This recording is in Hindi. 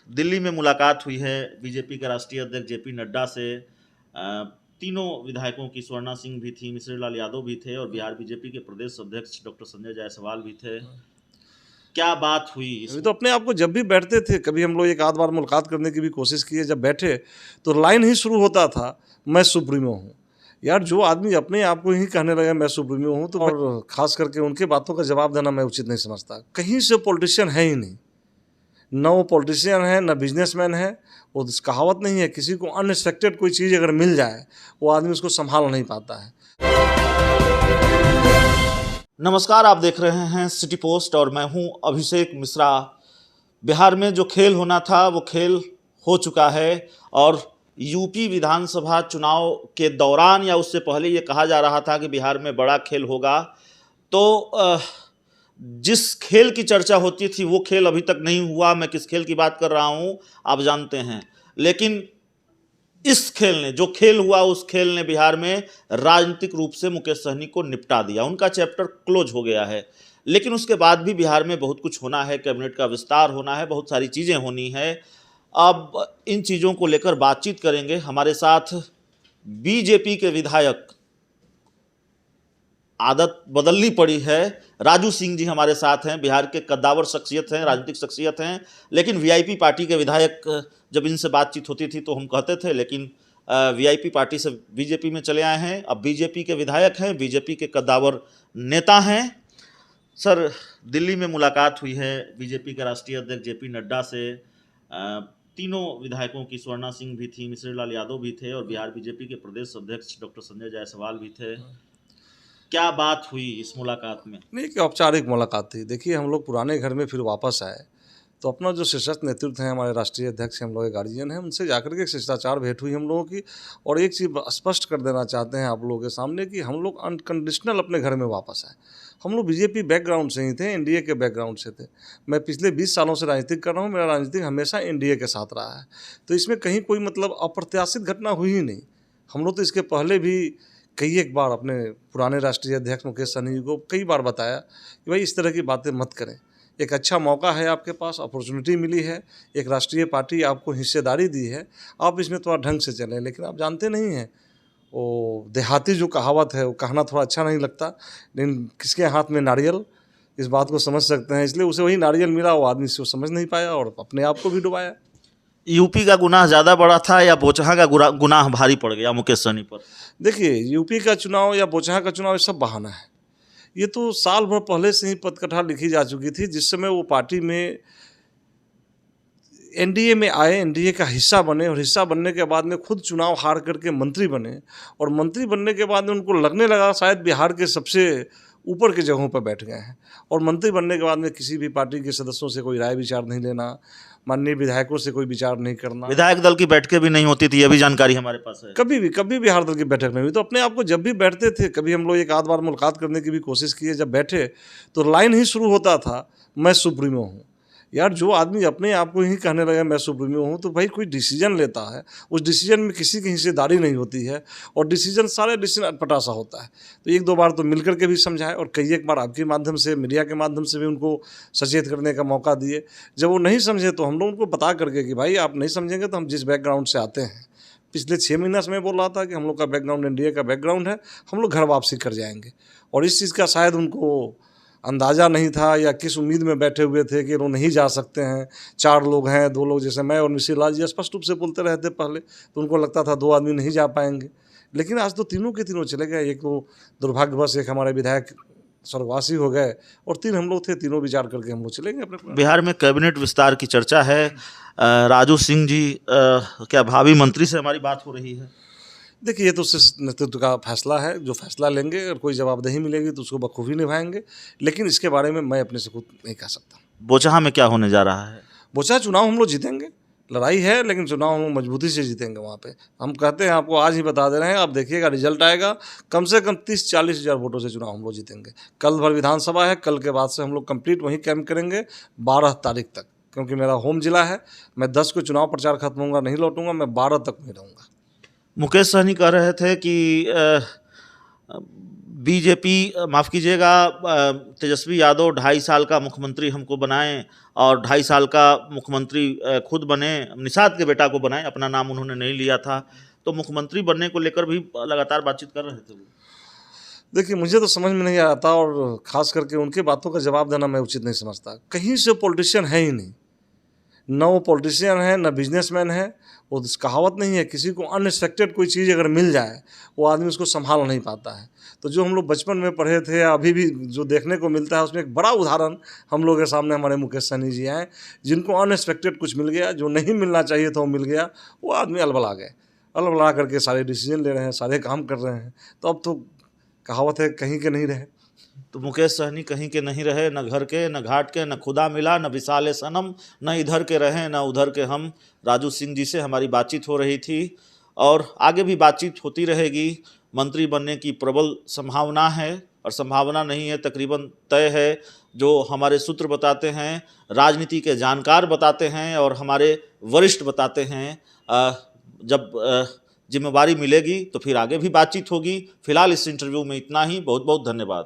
दिल्ली में मुलाकात हुई है बीजेपी के राष्ट्रीय अध्यक्ष जेपी नड्डा से। तीनों विधायकों की, स्वर्णा सिंह भी थी, मिश्री लाल यादव भी थे और बिहार बीजेपी के प्रदेश अध्यक्ष डॉक्टर संजय जायसवाल भी थे। क्या बात हुई अभी तो अपने आप को जब भी बैठते थे, कभी हम लोग एक आध बार मुलाकात करने की भी कोशिश किए, जब बैठे तो लाइन ही शुरू होता था, मैं सुप्रीमो हूँ। यार, जो आदमी अपने आप को ही कहने लगा मैं सुप्रीमो हूँ, तो और खास करके उनके बातों का जवाब देना मैं उचित नहीं समझता। कहीं से पॉलिटिशियन है ही नहीं, न वो पॉलिटिशियन है न बिजनेसमैन है। वो कहावत नहीं है, किसी को अनएक्सपेक्टेड कोई चीज़ अगर मिल जाए वो आदमी उसको संभाल नहीं पाता है। नमस्कार, आप देख रहे हैं सिटी पोस्ट और मैं हूं अभिषेक मिश्रा। बिहार में जो खेल होना था वो खेल हो चुका है और यूपी विधानसभा चुनाव के दौरान या उससे पहले ये कहा जा रहा था कि बिहार में बड़ा खेल होगा। तो जिस खेल की चर्चा होती थी वो खेल अभी तक नहीं हुआ। मैं किस खेल की बात कर रहा हूँ आप जानते हैं, लेकिन इस खेल ने, जो खेल हुआ उस खेल ने बिहार में राजनीतिक रूप से मुकेश सहनी को निपटा दिया। उनका चैप्टर क्लोज हो गया है। लेकिन उसके बाद भी बिहार में बहुत कुछ होना है, कैबिनेट का विस्तार होना है, बहुत सारी चीज़ें होनी है। अब इन चीज़ों को लेकर बातचीत करेंगे। हमारे साथ बीजेपी के विधायक, आदत बदलनी पड़ी है, राजू सिंह जी हमारे साथ हैं। बिहार के कद्दावर शख्सियत हैं, राजनीतिक शख्सियत हैं, लेकिन वीआईपी पार्टी के विधायक। जब इनसे बातचीत होती थी तो हम कहते थे, लेकिन वीआईपी पार्टी से बीजेपी में चले आए हैं। अब बीजेपी के विधायक हैं, बीजेपी के कद्दावर नेता हैं। सर, दिल्ली में मुलाकात हुई है बीजेपी के राष्ट्रीय अध्यक्ष जेपी नड्डा से। तीनों विधायकों की, स्वर्णा सिंह भी थी, मिश्री लाल यादव भी थे और बिहार बीजेपी के प्रदेश अध्यक्ष डॉक्टर संजय जायसवाल भी थे। क्या बात हुई इस मुलाकात में? नहीं कि औपचारिक मुलाकात थी। देखिए, हम लोग पुराने घर में फिर वापस आए तो अपना जो शीर्षस्थ नेतृत्व है, हमारे राष्ट्रीय अध्यक्ष हम लोग के गार्जियन हैं, उनसे जाकर के एक शिष्टाचार भेंट हुई हम लोगों की। और एक चीज़ स्पष्ट कर देना चाहते हैं आप लोगों के सामने कि हम लोग अनकंडीशनल अपने घर में वापस आए। हम लोग बीजेपी बैकग्राउंड से ही थे, एनडीए के बैकग्राउंड से थे। मैं पिछले 20 सालों से राजनीतिक कर रहा हूँ, मेरा राजनीतिक हमेशा एनडीए के साथ रहा है। तो इसमें कहीं कोई मतलब अप्रत्याशित घटना हुई ही नहीं। हम लोग तो इसके पहले भी कई एक बार अपने पुराने राष्ट्रीय अध्यक्ष मुकेश सहनी जी को कई बार बताया कि भाई इस तरह की बातें मत करें। एक अच्छा मौका है आपके पास, अपॉर्चुनिटी मिली है, एक राष्ट्रीय पार्टी आपको हिस्सेदारी दी है, आप इसमें थोड़ा ढंग से चलें। लेकिन आप जानते नहीं हैं, वो देहाती जो कहावत है वो कहना थोड़ा अच्छा नहीं लगता, लेकिन किसके हाथ में नारियल, इस बात को समझ सकते हैं। इसलिए उसे वही नारियल मिला, वो आदमी से वो समझ नहीं पाया और अपने आप को भी डुबाया। यूपी का गुनाह ज़्यादा बड़ा था या बोचहा का गुनाह भारी पड़ गया मुकेश सहनी पर? देखिए, यूपी का चुनाव या बोचहा का चुनाव ये सब बहाना है। ये तो साल भर पहले से ही पटकथा लिखी जा चुकी थी। जिस समय वो पार्टी में एनडीए में आए, एनडीए का हिस्सा बने और हिस्सा बनने के बाद में खुद चुनाव हार करके मंत्री बने और मंत्री बनने के बाद में उनको लगने लगा शायद बिहार के सबसे ऊपर की जगहों पर बैठ गए हैं। और मंत्री बनने के बाद में किसी भी पार्टी के सदस्यों से कोई राय विचार नहीं लेना, माननीय विधायकों से कोई विचार नहीं करना। विधायक दल की बैठकें भी नहीं होती थी, ये भी जानकारी हमारे पास है। कभी भी बिहार दल की बैठक नहीं हुई। तो अपने आप को जब भी बैठते थे, कभी हम लोग एक आध बार मुलाकात करने की भी कोशिश किए, जब बैठे तो लाइन ही शुरू होता था, मैं सुप्रीमो हूँ। यार, जो आदमी अपने आप को ही कहने लगा मैं सुप्रीमो हूँ, तो भाई कोई डिसीजन लेता है, उस डिसीजन में किसी की हिस्सेदारी नहीं होती है और डिसीजन, सारे डिसीजन अटपटा सा होता है। तो एक दो बार तो मिल करके भी समझाए और कई एक बार आपके माध्यम से, मीडिया के माध्यम से भी उनको सचेत करने का मौका दिए। जब वो नहीं समझे तो हम लोग उनको बता करके कि भाई आप नहीं समझेंगे तो हम जिस बैकग्राउंड से आते हैं, पिछले 6 महीना से मैं बोल रहा था कि हम लोग का बैकग्राउंड एनडीए का बैकग्राउंड है, हम लोग घर वापसी कर जाएंगे। और इस चीज़ का शायद उनको अंदाज़ा नहीं था या किस उम्मीद में बैठे हुए थे कि वो नहीं जा सकते हैं। 4 लोग हैं, 2 लोग जैसे मैं और मिश्री लाल जी स्पष्ट रूप से बोलते रहे थे पहले, तो उनको लगता था 2 आदमी नहीं जा पाएंगे। लेकिन आज तो तीनों के तीनों चले गए। एक तो दुर्भाग्यवश एक हमारे विधायक स्वर्गवासी हो गए और 3 हम लोग थे, तीनों विचार करके हम लोग चले गए अपने। बिहार में कैबिनेट विस्तार की चर्चा है। राजू सिंह जी, क्या भावी मंत्री से हमारी बात हो रही है? देखिए, ये तो नेतृत्व का फैसला है, जो फैसला लेंगे और कोई जवाबदेही मिलेगी तो उसको बखूबी निभाएंगे। लेकिन इसके बारे में मैं अपने से खुद नहीं कह सकता। बोचहा में क्या होने जा रहा है? बोचहा चुनाव हम लोग जीतेंगे, लड़ाई है लेकिन चुनाव हम मजबूती से जीतेंगे। वहाँ पे हम कहते हैं, आपको आज ही बता दे रहे हैं, आप देखिएगा रिजल्ट आएगा, कम से कम 30-40 हज़ार वोटों से चुनाव हम लोग जीतेंगे। कल भर विधानसभा है, कल के बाद से हम लोग कंप्लीट वहीं कैंप करेंगे 12 तारीख तक, क्योंकि मेरा होम जिला है। मैं 10 को चुनाव प्रचार खत्म होगा, नहीं लौटूंगा, मैं 12 तक नहीं रहूँगा। मुकेश सहनी कह रहे थे कि बीजेपी माफ़ कीजिएगा, तेजस्वी यादव 2.5 साल का मुख्यमंत्री हमको बनाएं और 2.5 साल का मुख्यमंत्री खुद बने, निषाद के बेटा को बनाएं, अपना नाम उन्होंने नहीं लिया था, तो मुख्यमंत्री बनने को लेकर भी लगातार बातचीत कर रहे थे वो। देखिए, मुझे तो समझ में नहीं आता और ख़ास करके उनकी बातों का जवाब देना मैं उचित नहीं समझता। कहीं से पॉलिटिशियन है ही नहीं, न वो पॉलिटिशियन है, न बिजनेसमैन है। वो कहावत नहीं है, किसी को अनएक्सपेक्टेड कोई चीज़ अगर मिल जाए, वो आदमी उसको संभाल नहीं पाता है। तो जो हम लोग बचपन में पढ़े थे या अभी भी जो देखने को मिलता है, उसमें एक बड़ा उदाहरण हम लोग के सामने हमारे मुकेश सहनी जी हैं, जिनको अनएक्सपेक्टेड कुछ मिल गया, जो नहीं मिलना चाहिए था वो मिल गया। वो आदमी अलबला गए, अलबला करके सारे डिसीजन ले रहे हैं, सारे काम कर रहे हैं। तो अब तो कहावत है, कहीं के नहीं रहे। तो मुकेश सहनी कहीं के नहीं रहे, न घर के, न घाट के, न खुदा मिला, न विशाल सनम, न इधर के रहे, न उधर के हम। राजू सिंह जी से हमारी बातचीत हो रही थी और आगे भी बातचीत होती रहेगी। मंत्री बनने की प्रबल संभावना है, और संभावना नहीं है, तकरीबन तय है, जो हमारे सूत्र बताते हैं, राजनीति के जानकार बताते हैं और हमारे वरिष्ठ बताते हैं। जब जिम्मेवारी मिलेगी तो फिर आगे भी बातचीत होगी। फिलहाल इस इंटरव्यू में इतना ही। बहुत बहुत धन्यवाद।